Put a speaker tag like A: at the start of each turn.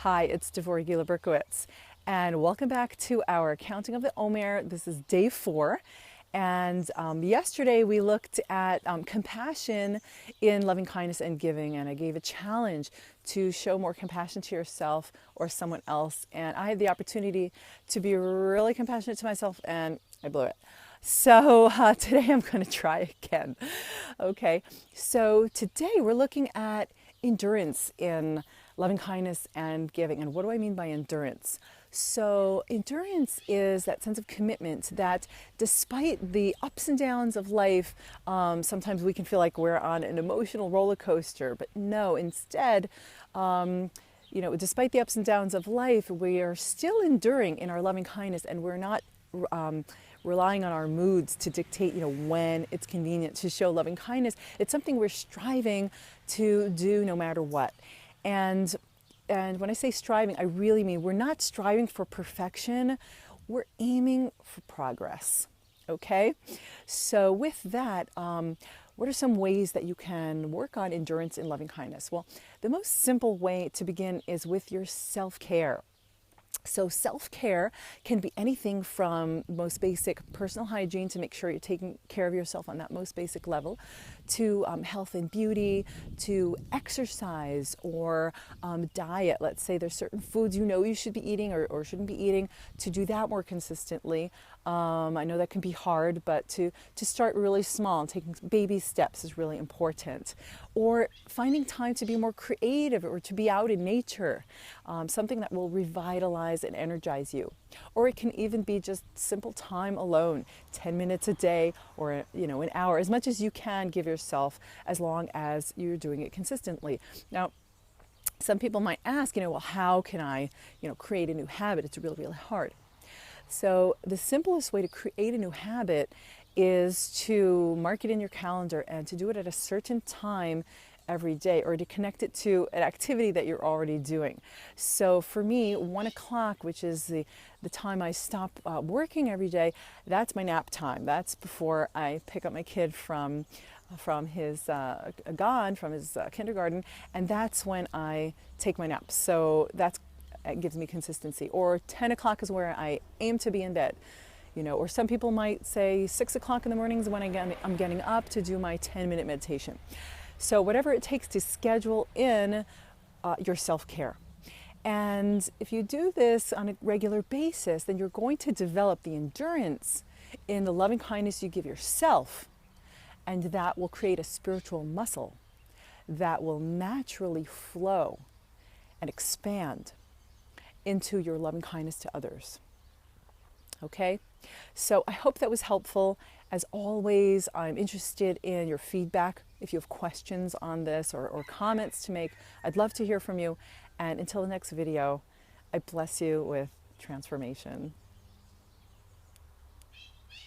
A: Hi, it's Devorah Gila Berkowitz, and welcome back to our Counting of the Omer. This is day 4, and yesterday we looked at compassion in loving kindness and giving, and I gave a challenge to show more compassion to yourself or someone else, and I had the opportunity to be really compassionate to myself, and I blew it. So today I'm going to try again. Okay, so today we're looking at endurance in loving kindness and giving. And what do I mean by endurance? So endurance is that sense of commitment that despite the ups and downs of life, sometimes we can feel like we're on an emotional roller coaster, but no, instead, despite the ups and downs of life, we are still enduring in our loving kindness, and we're not relying on our moods to dictate, when it's convenient to show loving kindness. It's something we're striving to do no matter what. And when I say striving, I really mean we're not striving for perfection. We're aiming for progress. Okay? So with that, what are some ways that you can work on endurance in loving kindness? Well, the most simple way to begin is with your self-care. So self-care can be anything from most basic personal hygiene to make sure you're taking care of yourself on that most basic level, to health and beauty, to exercise or diet. Let's say there's certain foods you should be eating or shouldn't be eating, to do that more consistently. I know that can be hard, but to start really small and taking baby steps is really important. Or finding time to be more creative or to be out in nature, something that will revitalize and energize you. Or it can even be just simple time alone, 10 minutes a day or an hour, as much as you can give yourself, as long as you're doing it consistently. Now, some people might ask, well, how can I create a new habit? It's really, really hard. So the simplest way to create a new habit is to mark it in your calendar and to do it at a certain time every day, or to connect it to an activity that you're already doing. So for me, 1 o'clock, which is the time I stop working every day, that's my nap time. That's before I pick up my kid from his kindergarten, and that's when I take my nap. So it gives me consistency. Or 10 o'clock is where I aim to be in bed. Or some people might say 6 o'clock in the morning is when I'm getting up to do my 10-minute meditation. So whatever it takes to schedule in your self-care. And if you do this on a regular basis, then you're going to develop the endurance in the loving kindness you give yourself, and that will create a spiritual muscle that will naturally flow and expand into your loving kindness to others. Okay? So I hope that was helpful. As always, I'm interested in your feedback. If you have questions on this or comments to make, I'd love to hear from you. And until the next video, I bless you with transformation.